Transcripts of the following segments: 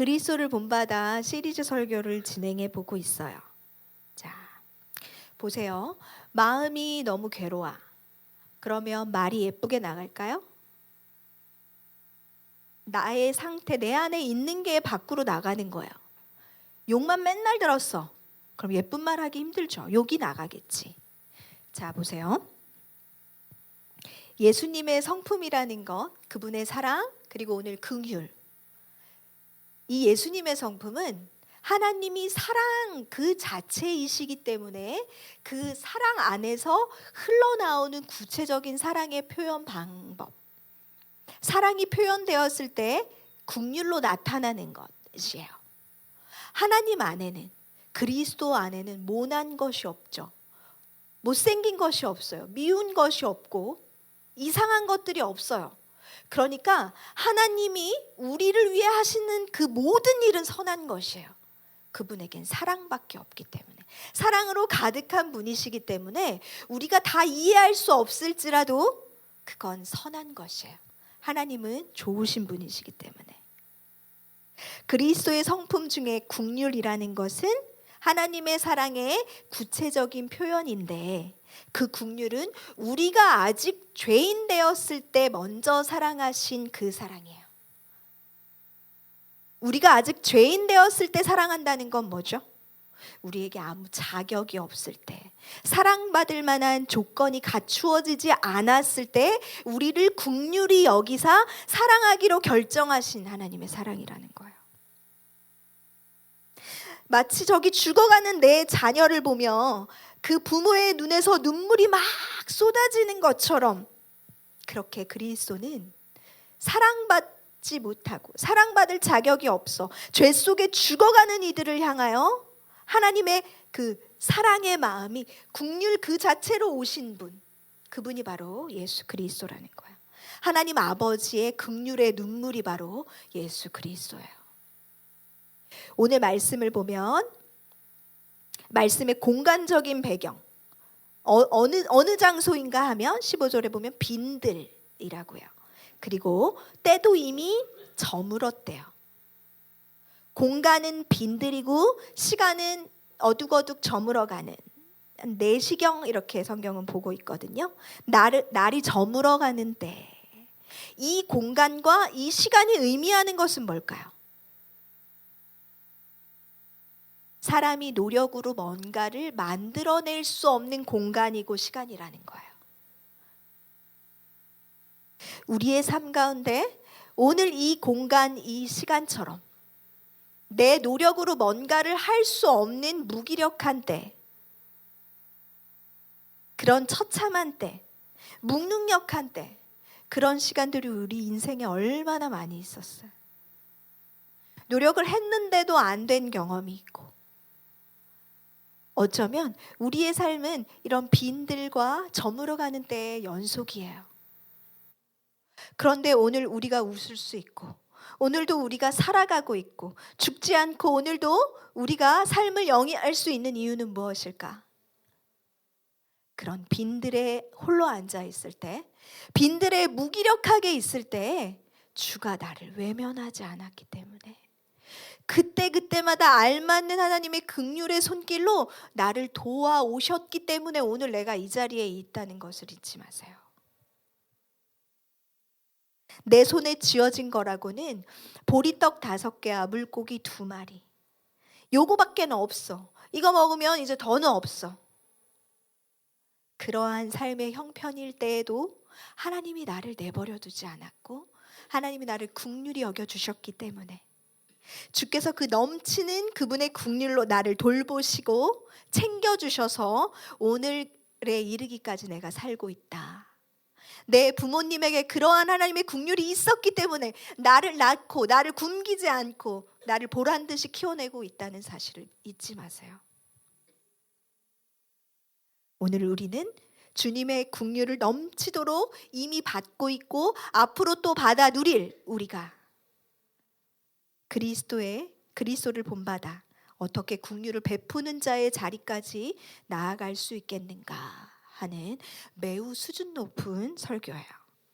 그리스도를 본받아 시리즈 설교를 진행해 보고 있어요. 자, 보세요. 마음이 너무 괴로워. 그러면 말이 예쁘게 나갈까요? 나의 상태, 내 안에 있는 게 밖으로 나가는 거예요. 욕만 맨날 들었어. 그럼 예쁜 말 하기 힘들죠. 욕이 나가겠지. 자, 보세요. 예수님의 성품이라는 것, 그분의 사랑, 그리고 오늘 긍휼. 이 예수님의 성품은 하나님이 사랑 그 자체이시기 때문에 그 사랑 안에서 흘러나오는 구체적인 사랑의 표현 방법. 사랑이 표현되었을 때 긍휼로 나타나는 것이에요. 하나님 안에는, 그리스도 안에는 모난 것이 없죠. 못생긴 것이 없어요. 미운 것이 없고 이상한 것들이 없어요. 그러니까 하나님이 우리를 위해 하시는 그 모든 일은 선한 것이에요. 그분에겐 사랑밖에 없기 때문에, 사랑으로 가득한 분이시기 때문에 우리가 다 이해할 수 없을지라도 그건 선한 것이에요. 하나님은 좋으신 분이시기 때문에. 그리스도의 성품 중에 긍휼이라는 것은 하나님의 사랑의 구체적인 표현인데, 그 긍휼은 우리가 아직 죄인 되었을 때 먼저 사랑하신 그 사랑이에요. 우리가 아직 죄인 되었을 때 사랑한다는 건 뭐죠? 우리에게 아무 자격이 없을 때, 사랑받을 만한 조건이 갖추어지지 않았을 때 우리를 긍휼히 여기사 사랑하기로 결정하신 하나님의 사랑이라는 거예요. 마치 저기 죽어가는 내 자녀를 보며 그 부모의 눈에서 눈물이 막 쏟아지는 것처럼, 그렇게 그리스도는 사랑받지 못하고 사랑받을 자격이 없어 죄 속에 죽어가는 이들을 향하여 하나님의 그 사랑의 마음이, 긍휼 그 자체로 오신 분, 그분이 바로 예수 그리스도라는 거예요. 하나님 아버지의 긍휼의 눈물이 바로 예수 그리스도예요. 오늘 말씀을 보면 말씀의 공간적인 배경, 어느 장소인가 하면 15절에 보면 빈들이라고요. 그리고 때도 이미 저물었대요. 공간은 빈들이고 시간은 어둑어둑 저물어가는, 내시경 이렇게 성경은 보고 있거든요. 날이 저물어가는 때, 이 공간과 이 시간이 의미하는 것은 뭘까요? 사람이 노력으로 뭔가를 만들어낼 수 없는 공간이고 시간이라는 거예요. 우리의 삶 가운데 오늘 이 공간, 이 시간처럼 내 노력으로 뭔가를 할 수 없는 무기력한 때, 그런 처참한 때, 무능력한 때, 그런 시간들이 우리 인생에 얼마나 많이 있었어요. 노력을 했는데도 안 된 경험이 있고, 어쩌면 우리의 삶은 이런 빈들과 저물어가는 때의 연속이에요. 그런데 오늘 우리가 웃을 수 있고, 오늘도 우리가 살아가고 있고, 죽지 않고 오늘도 우리가 삶을 영위할 수 있는 이유는 무엇일까? 그런 빈들에 홀로 앉아 있을 때, 빈들에 무기력하게 있을 때 주가 나를 외면하지 않았기 때문에, 그때마다 알맞는 하나님의 긍휼의 손길로 나를 도와오셨기 때문에 오늘 내가 이 자리에 있다는 것을 잊지 마세요. 내 손에 쥐어진 거라고는 보리떡 5개와 물고기 2마리, 요거밖에 없어. 이거 먹으면 이제 더는 없어. 그러한 삶의 형편일 때에도 하나님이 나를 내버려 두지 않았고, 하나님이 나를 긍휼히 여겨주셨기 때문에, 주께서 그 넘치는 그분의 긍휼로 나를 돌보시고 챙겨주셔서 오늘에 이르기까지 내가 살고 있다. 내 부모님에게 그러한 하나님의 긍휼이 있었기 때문에 나를 낳고 나를 굶기지 않고 나를 보란듯이 키워내고 있다는 사실을 잊지 마세요. 오늘 우리는 주님의 긍휼을 넘치도록 이미 받고 있고 앞으로 또 받아 누릴, 우리가 그리스도를 본받아 어떻게 긍휼을 베푸는 자의 자리까지 나아갈 수 있겠는가 하는 매우 수준 높은 설교예요.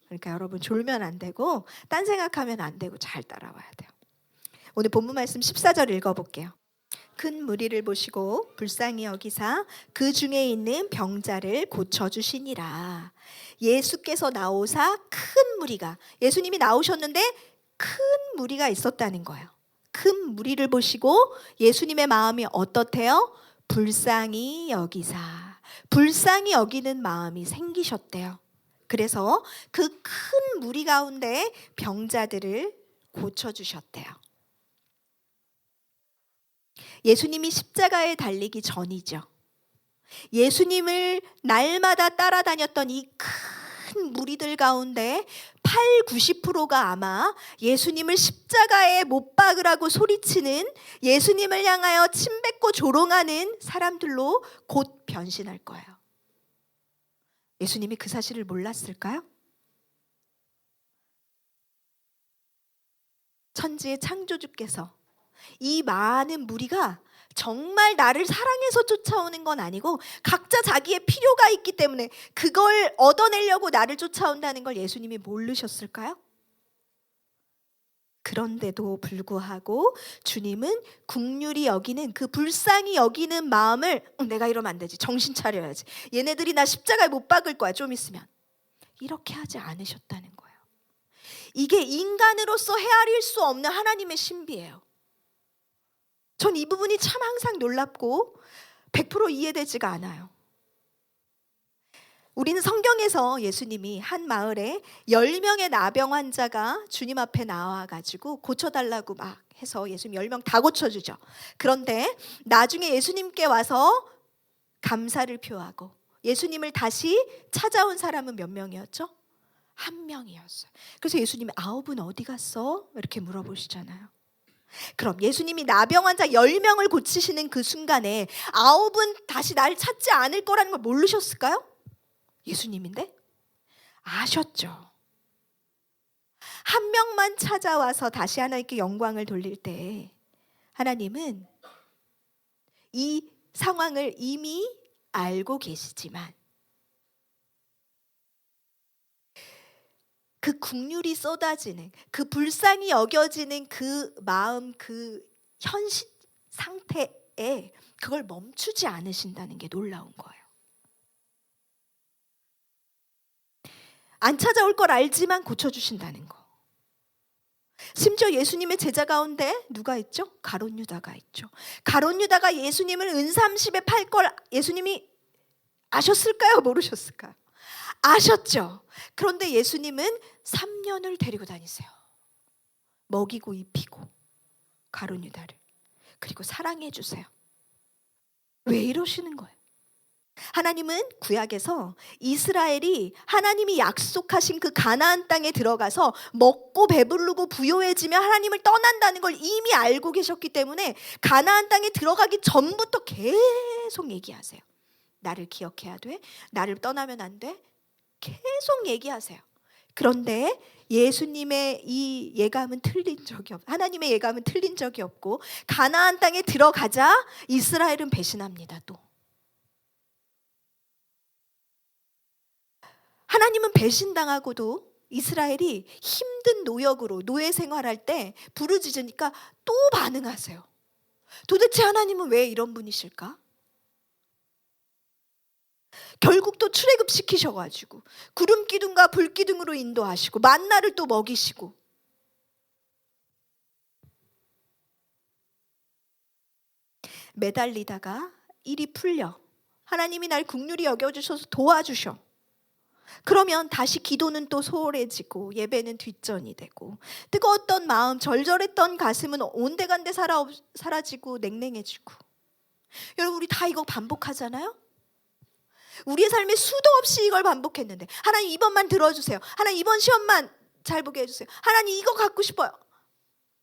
그러니까 여러분 졸면 안 되고 딴 생각하면 안 되고 잘 따라와야 돼요. 오늘 본문 말씀 14절 읽어볼게요. 큰 무리를 보시고 불쌍히 여기사 그 중에 있는 병자를 고쳐주시니라. 예수께서 나오사 큰 무리가, 예수님이 나오셨는데 큰 무리가 있었다는 거예요. 큰 무리를 보시고 예수님의 마음이 어떻대요? 불쌍히 여기사, 불쌍히 여기는 마음이 생기셨대요. 그래서 그 큰 무리 가운데 병자들을 고쳐주셨대요. 예수님이 십자가에 달리기 전이죠. 예수님을 날마다 따라다녔던 이 큰 무리들 가운데 90%가 아마 예수님을 십자가에 못 박으라고 소리치는, 예수님을 향하여 침뱉고 조롱하는 사람들로 곧 변신할 거예요. 예수님이 그 사실을 몰랐을까요? 천지의 창조주께서 이 많은 무리가 정말 나를 사랑해서 쫓아오는 건 아니고 각자 자기의 필요가 있기 때문에 그걸 얻어내려고 나를 쫓아온다는 걸 예수님이 모르셨을까요? 그런데도 불구하고 주님은 긍휼히 여기는, 그 불쌍히 여기는 마음을, 내가 이러면 안 되지, 정신 차려야지, 얘네들이 나 십자가에 못 박을 거야 좀 있으면, 이렇게 하지 않으셨다는 거예요. 이게 인간으로서 헤아릴 수 없는 하나님의 신비예요. 전 이 부분이 참 항상 놀랍고 100% 이해되지가 않아요. 우리는 성경에서 예수님이 한 마을에 10명의 나병 환자가 주님 앞에 나와가지고 고쳐달라고 막 해서 예수님 10명 다 고쳐주죠. 그런데 나중에 예수님께 와서 감사를 표하고 예수님을 다시 찾아온 사람은 몇 명이었죠? 1명이었어요. 그래서 예수님이 9은 어디 갔어? 이렇게 물어보시잖아요. 그럼 예수님이 나병 환자 10명을 고치시는 그 순간에 9은 다시 날 찾지 않을 거라는 걸 모르셨을까요? 예수님인데? 아셨죠. 1명만 찾아와서 다시 하나님께 영광을 돌릴 때 하나님은 이 상황을 이미 알고 계시지만 그 긍휼이 쏟아지는, 그 불쌍히 여겨지는 그 마음, 그 현실 상태에 그걸 멈추지 않으신다는 게 놀라운 거예요. 안 찾아올 걸 알지만 고쳐주신다는 거. 심지어 예수님의 제자 가운데 누가 있죠? 가룟 유다가 있죠. 가룟 유다가 예수님을 은30에 팔 걸 예수님이 아셨을까요? 모르셨을까요? 아셨죠. 그런데 예수님은 3년을 데리고 다니세요. 먹이고 입히고 가룟 유다를, 그리고 사랑해 주세요. 왜 이러시는 거예요? 하나님은 구약에서 이스라엘이 하나님이 약속하신 그 가나안 땅에 들어가서 먹고 배부르고 부요해지면 하나님을 떠난다는 걸 이미 알고 계셨기 때문에 가나안 땅에 들어가기 전부터 계속 얘기하세요. 나를 기억해야 돼. 나를 떠나면 안 돼. 계속 얘기하세요. 그런데 예수님의 이 예감은 틀린 적이 없고, 하나님의 예감은 틀린 적이 없고, 가나안 땅에 들어가자 이스라엘은 배신합니다. 또 하나님은 배신당하고도 이스라엘이 힘든 노역으로 노예 생활할 때 부르짖으니까 또 반응하세요. 도대체 하나님은 왜 이런 분이실까? 결국 또 출애굽 시키셔가지고 구름 기둥과 불 기둥으로 인도하시고 만나를 또 먹이시고, 매달리다가 일이 풀려 하나님이 날 긍휼히 여겨주셔서 도와주셔. 그러면 다시 기도는 또 소홀해지고 예배는 뒷전이 되고 뜨거웠던 마음, 절절했던 가슴은 온데간데 사라지고 냉랭해지고. 여러분, 우리 다 이거 반복하잖아요. 우리의 삶에 수도 없이 이걸 반복했는데, 하나님 이번만 들어주세요. 하나님 이번 시험만 잘 보게 해주세요. 하나님 이거 갖고 싶어요.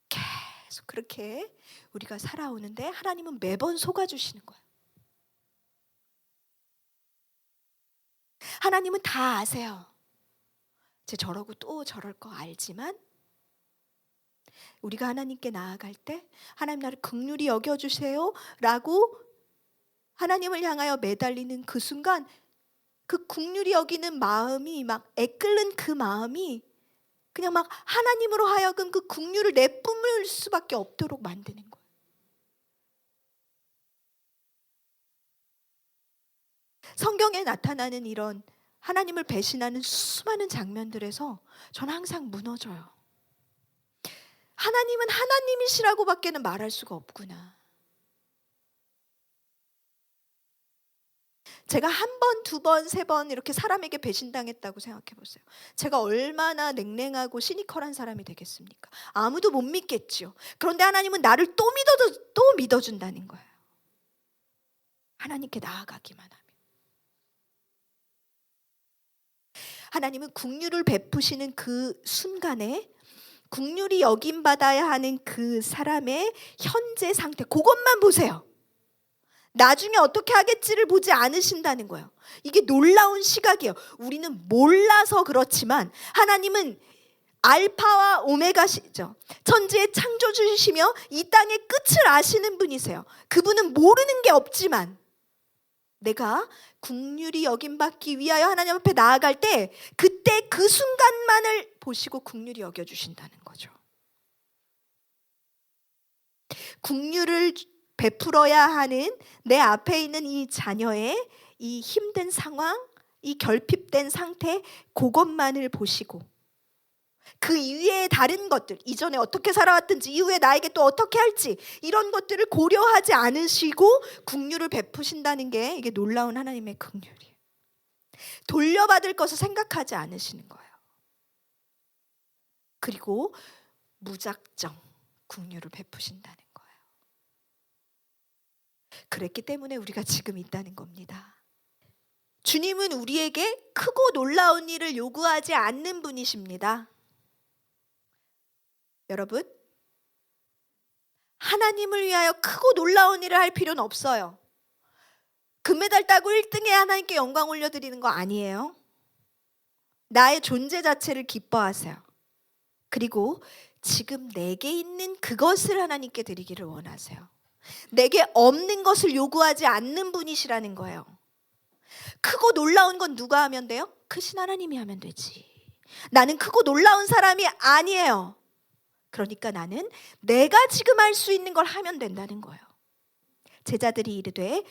계속 그렇게 우리가 살아오는데 하나님은 매번 속아주시는 거예요. 하나님은 다 아세요. 제 저러고 또 저럴 거 알지만 우리가 하나님께 나아갈 때 하나님 나를 긍휼히 여겨주세요 라고 하나님을 향하여 매달리는 그 순간 그 긍휼히 여기는 마음이 막 애끓는 그 마음이 그냥 막 하나님으로 하여금 그 긍휼을 내뿜을 수밖에 없도록 만드는 거예요. 성경에 나타나는 이런 하나님을 배신하는 수많은 장면들에서 저는 항상 무너져요. 하나님은 하나님이시라고밖에는 말할 수가 없구나. 제가 한 번, 두 번, 세 번 이렇게 사람에게 배신당했다고 생각해 보세요. 제가 얼마나 냉랭하고 시니컬한 사람이 되겠습니까? 아무도 못 믿겠죠. 그런데 하나님은 나를 또 믿어준다는 거예요. 하나님께 나아가기만 하면. 하나님은 긍휼을 베푸시는 그 순간에 긍휼이 여김받아야 하는 그 사람의 현재 상태, 그것만 보세요. 나중에 어떻게 하겠지를 보지 않으신다는 거예요. 이게 놀라운 시각이에요. 우리는 몰라서 그렇지만 하나님은 알파와 오메가시죠. 천지의 창조주시며 이 땅의 끝을 아시는 분이세요. 그분은 모르는 게 없지만 내가 긍휼이 여김받기 위하여 하나님 앞에 나아갈 때 그때 그 순간만을 보시고 긍휼히 여겨주신다는 거죠. 긍휼을 베풀어야 하는 내 앞에 있는 이 자녀의 이 힘든 상황, 이 결핍된 상태, 그것만을 보시고 그 이외의 다른 것들, 이전에 어떻게 살아왔든지 이후에 나에게 또 어떻게 할지 이런 것들을 고려하지 않으시고 긍휼을 베푸신다는 게 이게 놀라운 하나님의 긍휼이에요. 돌려받을 것을 생각하지 않으시는 거예요. 그리고 무작정 긍휼을 베푸신다는 거예요. 그랬기 때문에 우리가 지금 있다는 겁니다. 주님은 우리에게 크고 놀라운 일을 요구하지 않는 분이십니다. 여러분, 하나님을 위하여 크고 놀라운 일을 할 필요는 없어요. 금메달 따고 1등에 하나님께 영광 올려드리는 거 아니에요. 나의 존재 자체를 기뻐하세요. 그리고 지금 내게 있는 그것을 하나님께 드리기를 원하세요. 내게 없는 것을 요구하지 않는 분이시라는 거예요. 크고 놀라운 건 누가 하면 돼요? 크신 하나님이 하면 되지. 나는 크고 놀라운 사람이 아니에요. 그러니까 나는 내가 지금 할 수 있는 걸 하면 된다는 거예요. 제자들이 이르되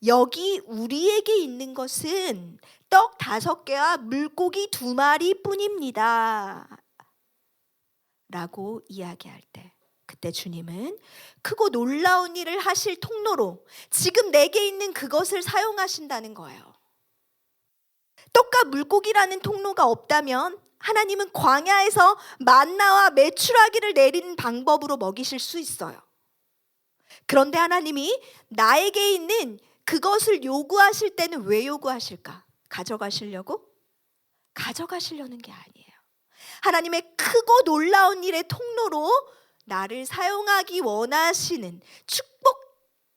여기 우리에게 있는 것은 떡 5개와 물고기 2마리 뿐입니다 라고 이야기할 때 그때 주님은 크고 놀라운 일을 하실 통로로 지금 내게 있는 그것을 사용하신다는 거예요. 떡과 물고기라는 통로가 없다면 하나님은 광야에서 만나와 메추라기를 내리는 방법으로 먹이실 수 있어요. 그런데 하나님이 나에게 있는 그것을 요구하실 때는 왜 요구하실까? 가져가시려고? 가져가시려는 게 아니에요. 하나님의 크고 놀라운 일의 통로로 나를 사용하기 원하시는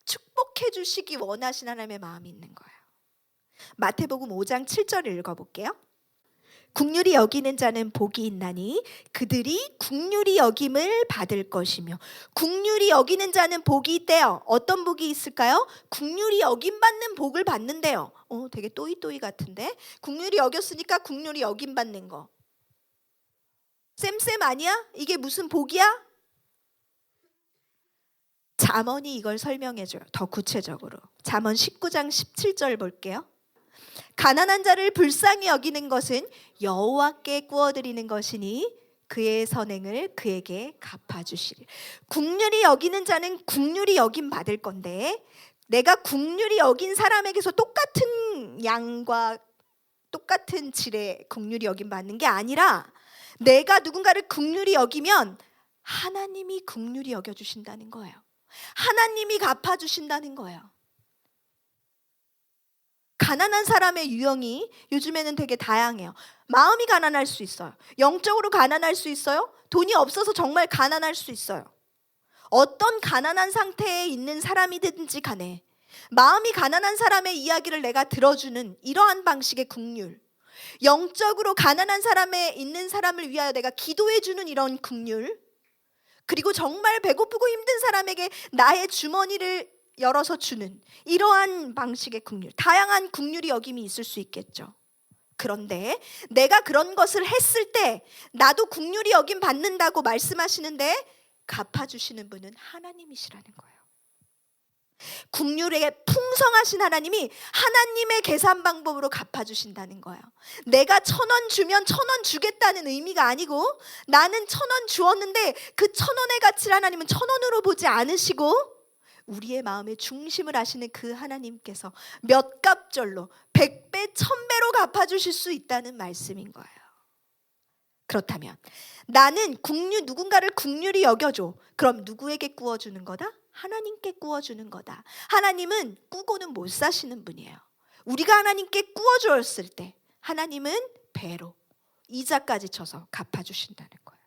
축복해 주시기 원하시는 하나님의 마음이 있는 거예요. 마태복음 5장 7절을 읽어볼게요. 긍휼히 여기는 자는 복이 있나니 그들이 긍휼히 여김을 받을 것이며 긍휼히 여기는 자는 복이 있대요. 어떤 복이 있을까요? 긍휼히 여김 받는 복을 받는데요. 되게 또이또이 같은데 긍휼히 여겼으니까 긍휼히 여김 받는 거. 쌤 아니야? 이게 무슨 복이야? 잠언이 이걸 설명해줘요. 더 구체적으로. 잠언 19장 17절 볼게요. 가난한 자를 불쌍히 여기는 것은 여호와께 구워드리는 것이니 그의 선행을 그에게 갚아주시리. 긍휼히 여기는 자는 긍휼히 여김 받을 건데 내가 긍휼히 여긴 사람에게서 똑같은 양과 똑같은 질의 긍휼히 여김 받는 게 아니라 내가 누군가를 긍휼히 여기면 하나님이 긍휼히 여겨주신다는 거예요. 하나님이 갚아주신다는 거예요. 가난한 사람의 유형이 요즘에는 되게 다양해요. 마음이 가난할 수 있어요. 영적으로 가난할 수 있어요. 돈이 없어서 정말 가난할 수 있어요. 어떤 가난한 상태에 있는 사람이든지 간에 마음이 가난한 사람의 이야기를 내가 들어주는 이러한 방식의 긍휼, 영적으로 가난한 사람에 있는 사람을 위하여 내가 기도해주는 이런 긍휼, 그리고 정말 배고프고 힘든 사람에게 나의 주머니를 열어서 주는 이러한 방식의 긍휼, 다양한 긍휼이 여김이 있을 수 있겠죠. 그런데 내가 그런 것을 했을 때 나도 긍휼히 여김 받는다고 말씀하시는데 갚아주시는 분은 하나님이시라는 거예요. 긍휼에 풍성하신 하나님이 하나님의 계산 방법으로 갚아주신다는 거예요. 내가 1,000원 주면 1,000원 주겠다는 의미가 아니고, 나는 1,000원 주었는데 그 1,000원의 가치를 하나님은 1,000원으로 보지 않으시고 우리의 마음의 중심을 아시는 그 하나님께서 몇 갑절로 100배 1,000배로 갚아주실 수 있다는 말씀인 거예요. 그렇다면 나는 누군가를 긍휼히 여겨줘. 그럼 누구에게 구워주는 거다? 하나님께 구워주는 거다. 하나님은 꾸고는 못 사시는 분이에요. 우리가 하나님께 구워주었을 때 하나님은 배로 이자까지 쳐서 갚아주신다는 거예요.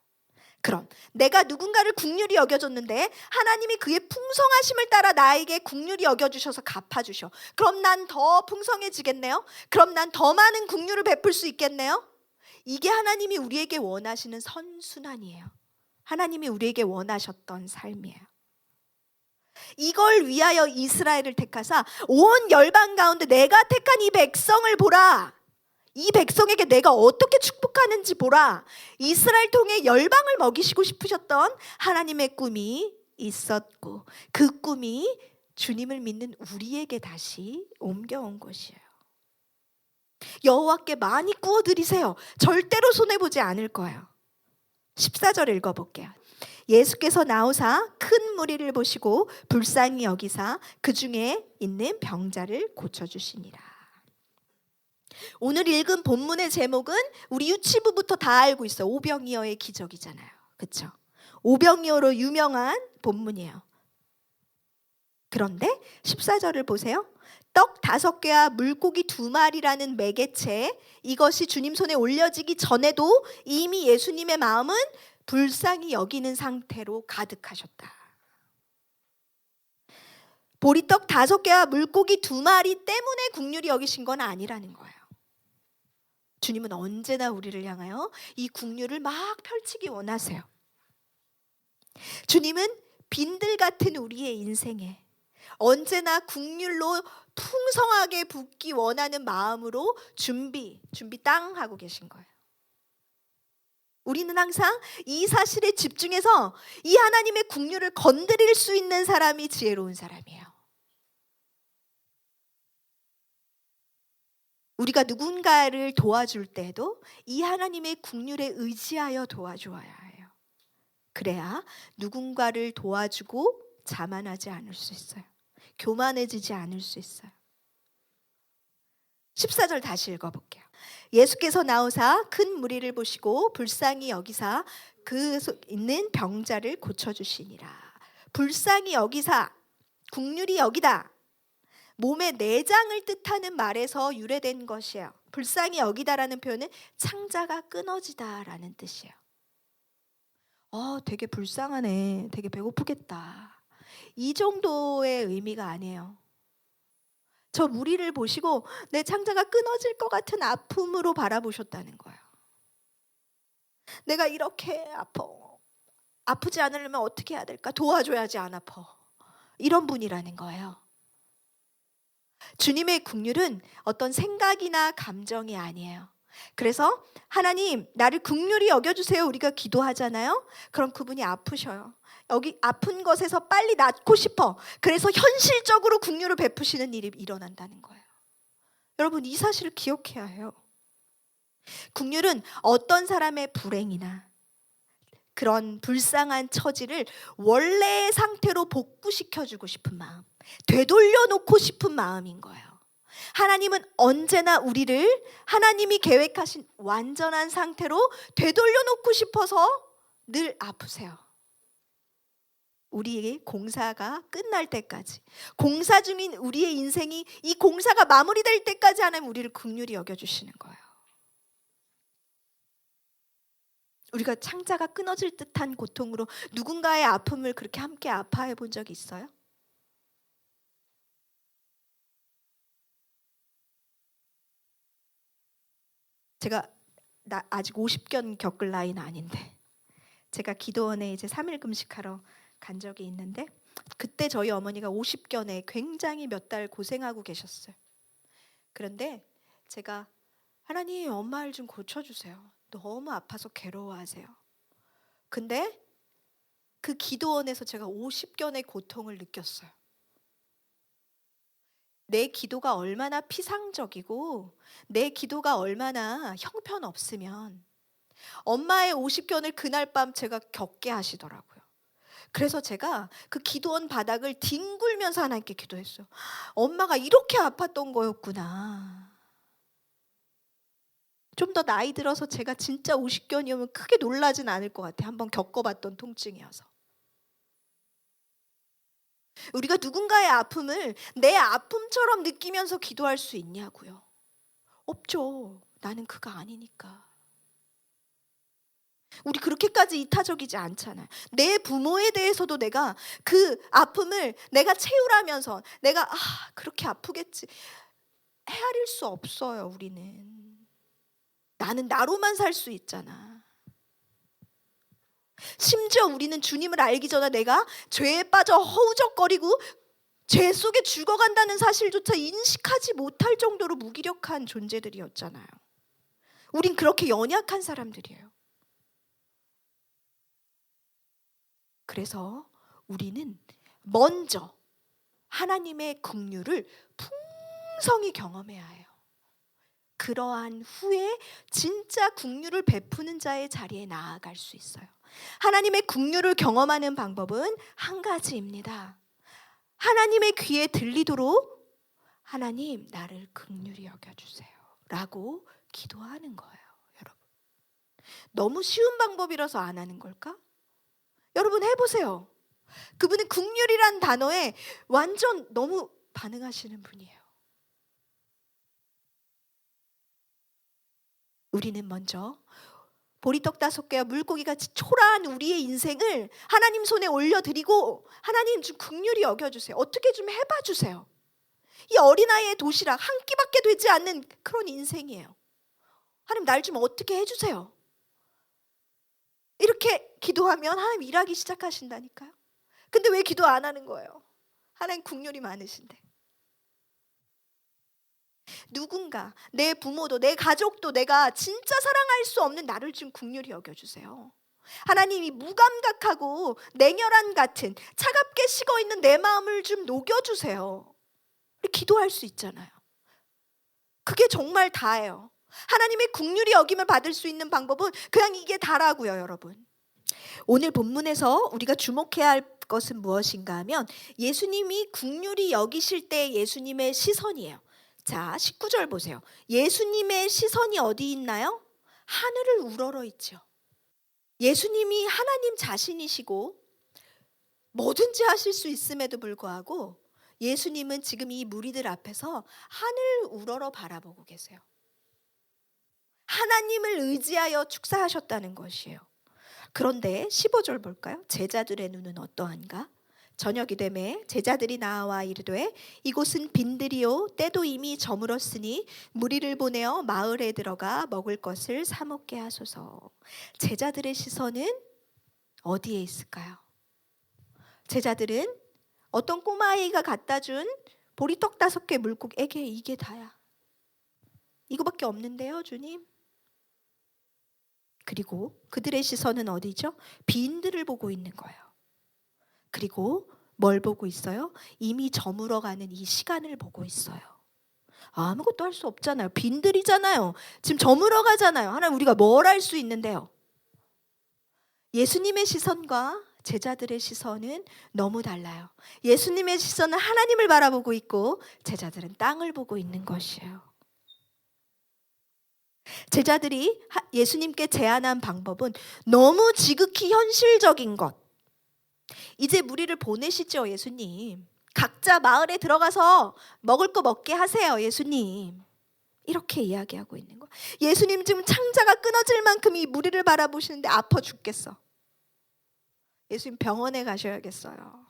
그럼 내가 누군가를 긍휼히 여겨줬는데 하나님이 그의 풍성하심을 따라 나에게 긍휼히 여겨주셔서 갚아주셔. 그럼 난 더 풍성해지겠네요. 그럼 난 더 많은 긍휼을 베풀 수 있겠네요. 이게 하나님이 우리에게 원하시는 선순환이에요. 하나님이 우리에게 원하셨던 삶이에요. 이걸 위하여 이스라엘을 택하사 온 열방 가운데 내가 택한 이 백성을 보라. 이 백성에게 내가 어떻게 축복하는지 보라. 이스라엘 통해 열방을 먹이시고 싶으셨던 하나님의 꿈이 있었고, 그 꿈이 주님을 믿는 우리에게 다시 옮겨온 것이에요. 여호와께 많이 구워드리세요. 절대로 손해보지 않을 거예요. 14절 읽어볼게요. 예수께서 나오사 큰 무리를 보시고 불쌍히 여기사 그 중에 있는 병자를 고쳐주시니라. 오늘 읽은 본문의 제목은 우리 유치부부터 다 알고 있어요. 오병이어의 기적이잖아요. 그렇죠? 오병이어로 유명한 본문이에요. 그런데 14절을 보세요. 떡 5개와 물고기 2마리라는 매개체, 이것이 주님 손에 올려지기 전에도 이미 예수님의 마음은 불쌍히 여기는 상태로 가득하셨다. 보리떡 5개와 물고기 2마리 때문에 긍휼히 여기신 건 아니라는 거예요. 주님은 언제나 우리를 향하여 이 긍휼을 막 펼치기 원하세요. 주님은 빈들 같은 우리의 인생에 언제나 긍휼로 풍성하게 붓기 원하는 마음으로 준비 땅 하고 계신 거예요. 우리는 항상 이 사실에 집중해서 이 하나님의 긍휼을 건드릴 수 있는 사람이 지혜로운 사람이에요. 우리가 누군가를 도와줄 때도 이 하나님의 긍휼에 의지하여 도와줘야 해요. 그래야 누군가를 도와주고 자만하지 않을 수 있어요. 교만해지지 않을 수 있어요. 14절 다시 읽어볼게요. 예수께서 나오사 큰 무리를 보시고 불쌍히 여기사 그 있는 병자를 고쳐주시니라. 불쌍히 여기사, 긍휼히 여기다. 몸의 내장을 뜻하는 말에서 유래된 것이에요. 불쌍히 여기다라는 표현은 창자가 끊어지다라는 뜻이에요. 되게 불쌍하네. 되게 배고프겠다. 이 정도의 의미가 아니에요. 저 무리를 보시고 내 창자가 끊어질 것 같은 아픔으로 바라보셨다는 거예요. 내가 이렇게 아프지 않으려면 어떻게 해야 될까? 도와줘야지 안 아파. 이런 분이라는 거예요. 주님의 긍휼은 어떤 생각이나 감정이 아니에요. 그래서 하나님 나를 긍휼히 여겨주세요 우리가 기도하잖아요. 그럼 그분이 아프셔요. 여기 아픈 것에서 빨리 낫고 싶어. 그래서 현실적으로 긍휼을 베푸시는 일이 일어난다는 거예요. 여러분 이 사실을 기억해야 해요. 긍휼은 어떤 사람의 불행이나 그런 불쌍한 처지를 원래의 상태로 복구시켜주고 싶은 마음, 되돌려 놓고 싶은 마음인 거예요. 하나님은 언제나 우리를 하나님이 계획하신 완전한 상태로 되돌려 놓고 싶어서 늘 아프세요. 우리의 공사가 끝날 때까지, 공사 중인 우리의 인생이 이 공사가 마무리될 때까지 하나님 우리를 긍휼히 여겨주시는 거예요. 우리가 창자가 끊어질 듯한 고통으로 누군가의 아픔을 그렇게 함께 아파해 본 적이 있어요? 제가 아직 50견 겪을 나이는 아닌데 제가 기도원에 이제 3일 금식하러 간 적이 있는데 그때 저희 어머니가 50견에 굉장히 몇 달 고생하고 계셨어요. 그런데 제가 하나님 엄마 일 좀 고쳐주세요. 너무 아파서 괴로워하세요. 근데 그 기도원에서 제가 50견의 고통을 느꼈어요. 내 기도가 얼마나 피상적이고 내 기도가 얼마나 형편없으면 엄마의 50견을 그날 밤 제가 겪게 하시더라고요. 그래서 제가 그 기도원 바닥을 뒹굴면서 하나님께 기도했어요. 엄마가 이렇게 아팠던 거였구나. 좀 더 나이 들어서 제가 진짜 50견이면 크게 놀라진 않을 것 같아요. 한번 겪어봤던 통증이어서. 우리가 누군가의 아픔을 내 아픔처럼 느끼면서 기도할 수 있냐고요. 없죠. 나는 그가 아니니까. 우리 그렇게까지 이타적이지 않잖아요. 내 부모에 대해서도 내가 그 아픔을 내가 채우라면서 내가 그렇게 아프겠지 헤아릴 수 없어요. 우리는. 나는 나로만 살 수 있잖아. 심지어 우리는 주님을 알기 전에 내가 죄에 빠져 허우적거리고 죄 속에 죽어간다는 사실조차 인식하지 못할 정도로 무기력한 존재들이었잖아요. 우린 그렇게 연약한 사람들이에요. 그래서 우리는 먼저 하나님의 긍휼을 풍성히 경험해야 해요. 그러한 후에 진짜 긍휼을 베푸는 자의 자리에 나아갈 수 있어요. 하나님의 긍휼을 경험하는 방법은 한 가지입니다. 하나님의 귀에 들리도록 하나님 나를 긍휼히 여겨주세요 라고 기도하는 거예요. 여러분, 너무 쉬운 방법이라서 안 하는 걸까? 여러분 해보세요. 그분은 긍휼이란 단어에 완전 너무 반응하시는 분이에요. 우리는 먼저 보리떡 5개와 물고기 같이 초라한 우리의 인생을 하나님 손에 올려드리고 하나님 좀 긍휼히 여겨주세요. 어떻게 좀 해봐 주세요. 이 어린아이의 도시락 한 끼밖에 되지 않는 그런 인생이에요. 하나님 날 좀 어떻게 해주세요. 이렇게 기도하면 하나님 일하기 시작하신다니까요. 근데 왜 기도 안 하는 거예요? 하나님 긍휼이 많으신데. 누군가 내 부모도 내 가족도 내가 진짜 사랑할 수 없는 나를 좀 긍휼히 여겨주세요. 하나님이 무감각하고 냉혈한 같은 차갑게 식어있는 내 마음을 좀 녹여주세요. 우리 기도할 수 있잖아요. 그게 정말 다예요. 하나님의 긍휼히 여김을 받을 수 있는 방법은 그냥 이게 다라고요. 여러분, 오늘 본문에서 우리가 주목해야 할 것은 무엇인가 하면 예수님이 긍휼히 여기실 때 예수님의 시선이에요. 자, 19절 보세요. 예수님의 시선이 어디 있나요? 하늘을 우러러 있죠. 예수님이 하나님 자신이시고 뭐든지 하실 수 있음에도 불구하고 예수님은 지금 이 무리들 앞에서 하늘 우러러 바라보고 계세요. 하나님을 의지하여 축사하셨다는 것이에요. 그런데 15절 볼까요? 제자들의 눈은 어떠한가? 저녁이 되매 제자들이 나와 이르되 이곳은 빈들이요 때도 이미 저물었으니 무리를 보내어 마을에 들어가 먹을 것을 사 먹게 하소서. 제자들의 시선은 어디에 있을까요? 제자들은 어떤 꼬마아이가 갖다 준 보리떡 5개 물고기에게 이게 다야. 이거밖에 없는데요, 주님. 그리고 그들의 시선은 어디죠? 빈들을 보고 있는 거예요. 그리고 뭘 보고 있어요? 이미 저물어가는 이 시간을 보고 있어요. 아무것도 할 수 없잖아요. 빈들이잖아요. 지금 저물어가잖아요. 하나님 우리가 뭘 할 수 있는데요? 예수님의 시선과 제자들의 시선은 너무 달라요. 예수님의 시선은 하나님을 바라보고 있고 제자들은 땅을 보고 있는 것이에요. 제자들이 예수님께 제안한 방법은 너무 지극히 현실적인 것. 이제 무리를 보내시죠, 예수님. 각자 마을에 들어가서 먹을 거 먹게 하세요, 예수님. 이렇게 이야기하고 있는 거예요. 예수님 지금 창자가 끊어질 만큼 이 무리를 바라보시는데 아파 죽겠어. 예수님 병원에 가셔야겠어요.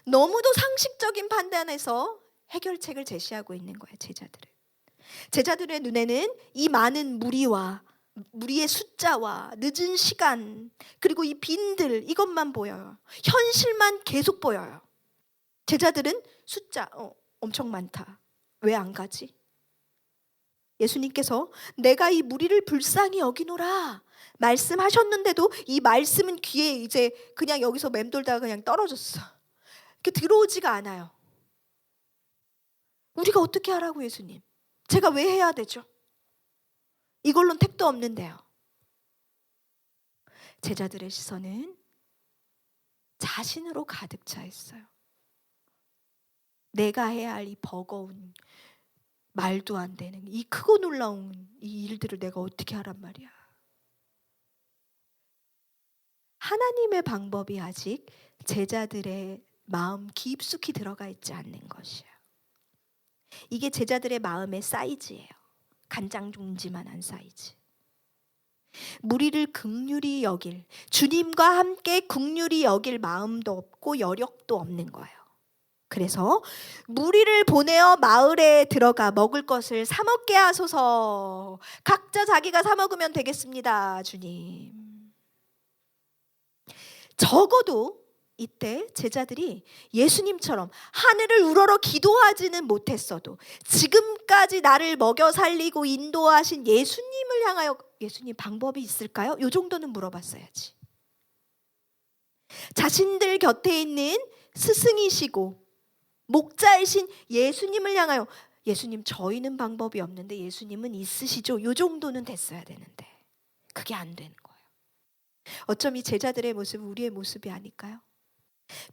너무도 상식적인 판단에서 해결책을 제시하고 있는 거예요, 제자들은. 제자들의 눈에는 이 많은 무리의 숫자와 늦은 시간 그리고 이 빈들 이것만 보여요. 현실만 계속 보여요. 제자들은 숫자 엄청 많다. 왜 안 가지? 예수님께서 내가 이 무리를 불쌍히 여기노라 말씀하셨는데도 이 말씀은 귀에 이제 그냥 여기서 맴돌다가 그냥 떨어졌어. 이렇게 들어오지가 않아요. 우리가 어떻게 하라고 예수님? 제가 왜 해야 되죠? 이걸로는 택도 없는데요. 제자들의 시선은 자신으로 가득 차 있어요. 내가 해야 할 이 버거운, 말도 안 되는 이 크고 놀라운 이 일들을 내가 어떻게 하란 말이야. 하나님의 방법이 아직 제자들의 마음 깊숙이 들어가 있지 않는 것이에요. 이게 제자들의 마음의 사이즈예요. 간장종지만한 사이즈. 무리를 긍휼히 여길, 주님과 함께 긍휼히 여길 마음도 없고 여력도 없는 거예요. 그래서 무리를 보내어 마을에 들어가 먹을 것을 사 먹게 하소서. 각자 자기가 사 먹으면 되겠습니다, 주님. 적어도 이때 제자들이 예수님처럼 하늘을 우러러 기도하지는 못했어도 지금까지 나를 먹여 살리고 인도하신 예수님을 향하여 예수님 방법이 있을까요? 요 정도는 물어봤어야지. 자신들 곁에 있는 스승이시고 목자이신 예수님을 향하여 예수님 저희는 방법이 없는데 예수님은 있으시죠? 요 정도는 됐어야 되는데 그게 안 되는 거예요. 어쩜 이 제자들의 모습은 우리의 모습이 아닐까요?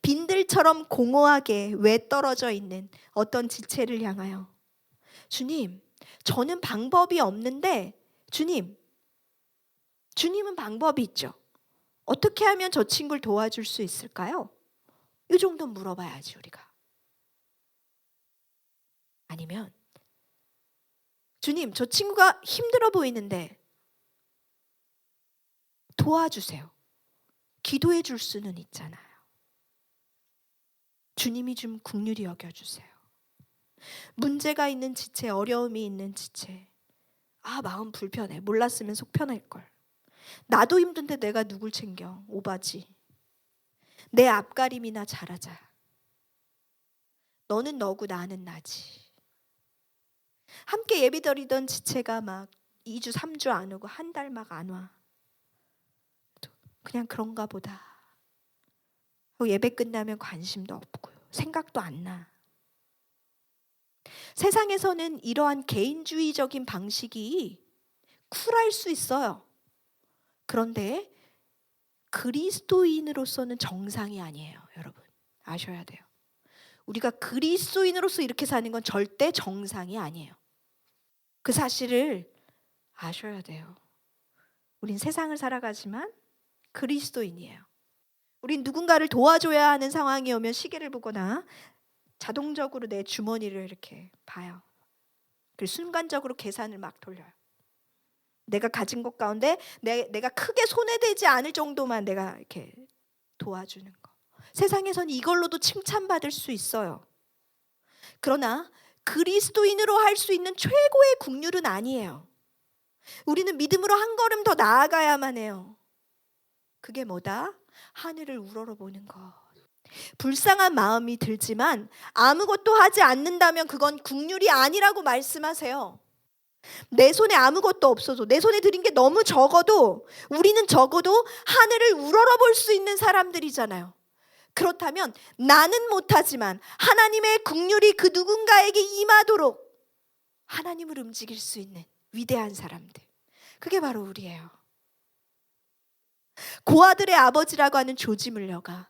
빈들처럼 공허하게 외떨어져 있는 어떤 지체를 향하여 주님, 저는 방법이 없는데 주님은 방법이 있죠. 어떻게 하면 저 친구를 도와줄 수 있을까요? 이 정도 물어봐야지 우리가. 아니면 주님, 저 친구가 힘들어 보이는데 도와주세요. 기도해 줄 수는 있잖아요. 주님이 좀 긍휼히 여겨주세요. 문제가 있는 지체, 어려움이 있는 지체. 마음 불편해. 몰랐으면 속 편할걸. 나도 힘든데 내가 누굴 챙겨. 오바지. 내 앞가림이나 잘하자. 너는 너고 나는 나지. 함께 예비드리던 지체가 막 2주 3주 안 오고 한 달 막 안 와. 그냥 그런가 보다. 예배 끝나면 관심도 없고요. 생각도 안 나. 세상에서는 이러한 개인주의적인 방식이 쿨할 수 있어요. 그런데 그리스도인으로서는 정상이 아니에요, 여러분. 아셔야 돼요. 우리가 그리스도인으로서 이렇게 사는 건 절대 정상이 아니에요. 그 사실을 아셔야 돼요. 우린 세상을 살아가지만 그리스도인이에요. 우린 누군가를 도와줘야 하는 상황이 오면 시계를 보거나 자동적으로 내 주머니를 이렇게 봐요. 그리고 순간적으로 계산을 막 돌려요. 내가 가진 것 가운데 내가 크게 손해되지 않을 정도만 내가 이렇게 도와주는 거. 세상에서는 이걸로도 칭찬받을 수 있어요. 그러나 그리스도인으로 할 수 있는 최고의 긍휼은 아니에요. 우리는 믿음으로 한 걸음 더 나아가야만 해요. 그게 뭐다? 하늘을 우러러보는 것. 불쌍한 마음이 들지만 아무것도 하지 않는다면 그건 긍휼이 아니라고 말씀하세요. 내 손에 아무것도 없어도 내 손에 들인 게 너무 적어도 우리는 적어도 하늘을 우러러볼 수 있는 사람들이잖아요. 그렇다면 나는 못하지만 하나님의 긍휼이 그 누군가에게 임하도록 하나님을 움직일 수 있는 위대한 사람들. 그게 바로 우리예요. 고아들의 아버지라고 하는 조지 물러가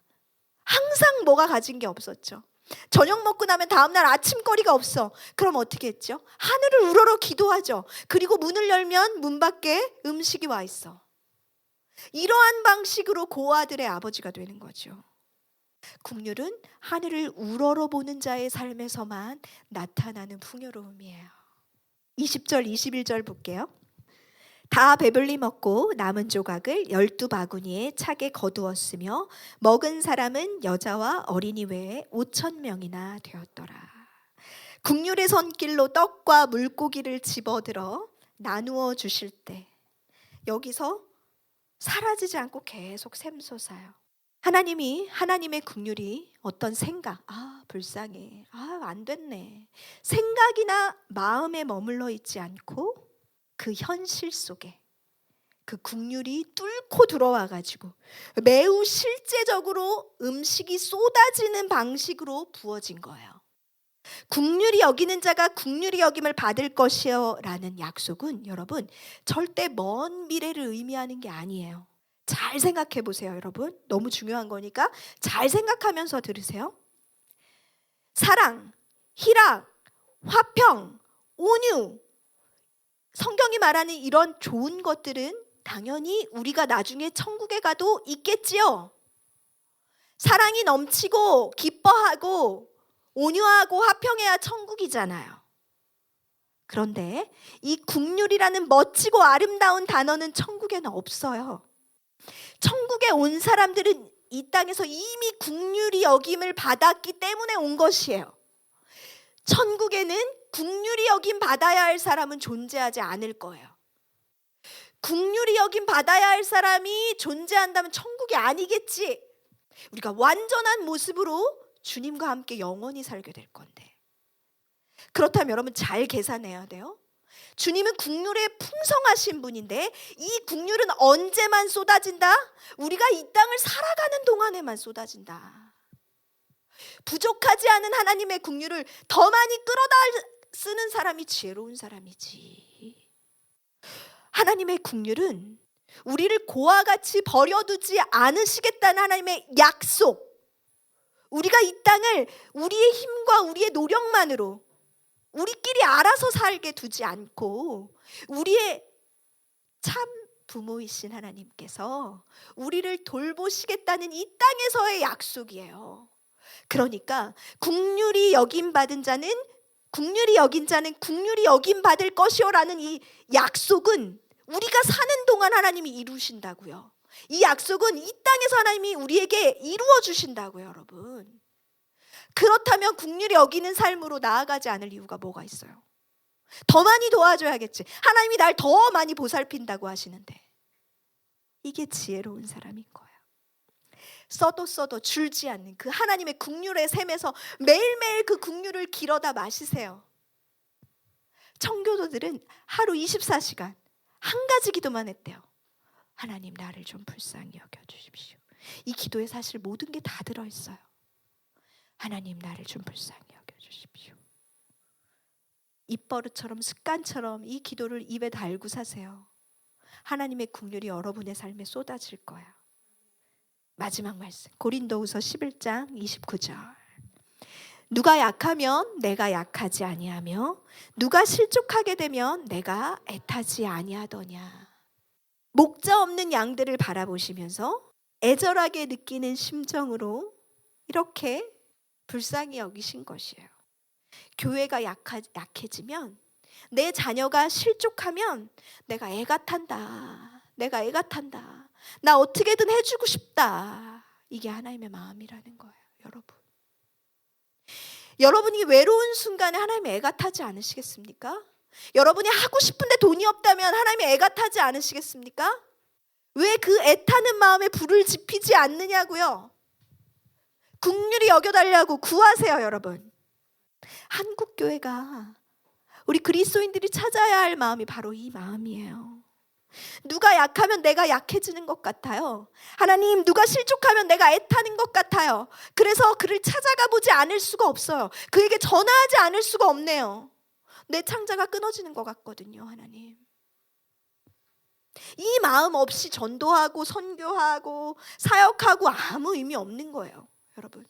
항상 뭐가 가진 게 없었죠. 저녁 먹고 나면 다음날 아침거리가 없어. 그럼 어떻게 했죠? 하늘을 우러러 기도하죠. 그리고 문을 열면 문 밖에 음식이 와 있어. 이러한 방식으로 고아들의 아버지가 되는 거죠. 긍휼은 하늘을 우러러 보는 자의 삶에서만 나타나는 풍요로움이에요. 20절 21절 볼게요. 다 배불리 먹고 남은 조각을 12바구니에 차게 거두었으며 먹은 사람은 여자와 어린이 외에 5,000명이나 되었더라. 긍휼의 손길로 떡과 물고기를 집어들어 나누어 주실 때 여기서 사라지지 않고 계속 샘솟아요. 하나님이 하나님의 긍휼이 어떤 생각, 불쌍해, 안 됐네, 생각이나 마음에 머물러 있지 않고 그 현실 속에 그 긍휼이 뚫고 들어와 가지고 매우 실제적으로 음식이 쏟아지는 방식으로 부어진 거예요. 긍휼히 여기는 자가 긍휼히 여김을 받을 것이요 라는 약속은 여러분 절대 먼 미래를 의미하는 게 아니에요. 잘 생각해 보세요, 여러분. 너무 중요한 거니까 잘 생각하면서 들으세요. 사랑, 희락, 화평, 온유, 성경이 말하는 이런 좋은 것들은 당연히 우리가 나중에 천국에 가도 있겠지요. 사랑이 넘치고 기뻐하고 온유하고 화평해야 천국이잖아요. 그런데 이 긍휼이라는 멋지고 아름다운 단어는 천국에는 없어요. 천국에 온 사람들은 이 땅에서 이미 긍휼히 여김을 받았기 때문에 온 것이에요. 천국에는 긍휼히 여김 받아야 할 사람은 존재하지 않을 거예요. 긍휼히 여김 받아야 할 사람이 존재한다면 천국이 아니겠지. 우리가 완전한 모습으로 주님과 함께 영원히 살게 될 건데, 그렇다면 여러분 잘 계산해야 돼요. 주님은 긍휼에 풍성하신 분인데 이 긍휼은 언제만 쏟아진다? 우리가 이 땅을 살아가는 동안에만 쏟아진다. 부족하지 않은 하나님의 긍휼을 더 많이 끌어다 쓰는 사람이 지혜로운 사람이지. 하나님의 긍휼은 우리를 고와 같이 버려두지 않으시겠다는 하나님의 약속. 우리가 이 땅을 우리의 힘과 우리의 노력만으로 우리끼리 알아서 살게 두지 않고 우리의 참 부모이신 하나님께서 우리를 돌보시겠다는 이 땅에서의 약속이에요. 그러니까 긍휼히 여김 받은 자는 긍휼히 여긴 자는 긍휼히 여김 받을 것이요라는 이 약속은 우리가 사는 동안 하나님이 이루신다고요. 이 약속은 이 땅에서 하나님이 우리에게 이루어 주신다고요, 여러분. 그렇다면 긍휼히 여기는 삶으로 나아가지 않을 이유가 뭐가 있어요? 더 많이 도와줘야겠지. 하나님이 날 더 많이 보살핀다고 하시는데. 이게 지혜로운 사람인 거예요. 써도 줄지 않는 그 하나님의 긍휼의 샘에서 매일매일 그 긍휼을 길어다 마시세요. 청교도들은 하루 24시간 한 가지 기도만 했대요. 하나님, 나를 좀 불쌍히 여겨주십시오. 이 기도에 사실 모든 게 다 들어있어요. 하나님, 나를 좀 불쌍히 여겨주십시오. 입버릇처럼 습관처럼 이 기도를 입에 달고 사세요. 하나님의 긍휼이 여러분의 삶에 쏟아질 거예요. 마지막 말씀, 고린도후서 11장 29절. 누가 약하면 내가 약하지 아니하며 누가 실족하게 되면 내가 애타지 아니하더냐. 목자 없는 양들을 바라보시면서 애절하게 느끼는 심정으로 이렇게 불쌍히 여기신 것이에요. 교회가 약해지면, 내 자녀가 실족하면 내가 애가 탄다. 내가 애가 탄다. 나 어떻게든 해주고 싶다. 이게 하나님의 마음이라는 거예요, 여러분. 여러분이 외로운 순간에 하나님의 애가 타지 않으시겠습니까? 여러분이 하고 싶은데 돈이 없다면 하나님의 애가 타지 않으시겠습니까? 왜 그 애타는 마음에 불을 지피지 않느냐고요? 긍휼히 여겨달라고 구하세요, 여러분. 한국교회가 우리 그리스도인들이 찾아야 할 마음이 바로 이 마음이에요. 누가 약하면 내가 약해지는 것 같아요. 하나님, 누가 실족하면 내가 애타는 것 같아요. 그래서 그를 찾아가 보지 않을 수가 없어요. 그에게 전화하지 않을 수가 없네요. 내 창자가 끊어지는 것 같거든요, 하나님. 이 마음 없이 전도하고 선교하고 사역하고 아무 의미 없는 거예요, 여러분.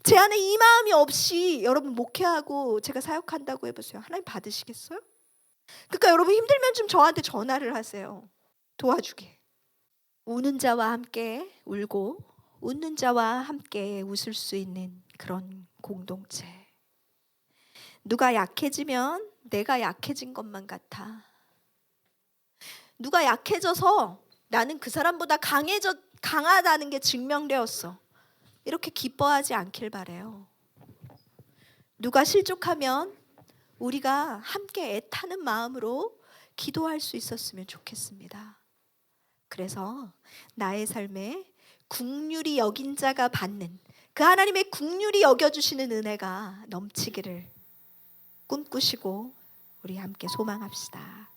제 안에 이 마음이 없이 여러분 목회하고 제가 사역한다고 해보세요. 하나님 받으시겠어요? 그러니까 여러분 힘들면 좀 저한테 전화를 하세요. 도와주게. 우는 자와 함께 울고 웃는 자와 함께 웃을 수 있는 그런 공동체. 누가 약해지면 내가 약해진 것만 같아. 누가 약해져서 나는 그 사람보다 강하다는 게 증명되었어. 이렇게 기뻐하지 않길 바래요. 누가 실족하면 우리가 함께 애타는 마음으로 기도할 수 있었으면 좋겠습니다. 그래서 나의 삶에 긍휼히 여긴 자가 받는 그 하나님의 긍휼히 여겨주시는 은혜가 넘치기를 꿈꾸시고 우리 함께 소망합시다.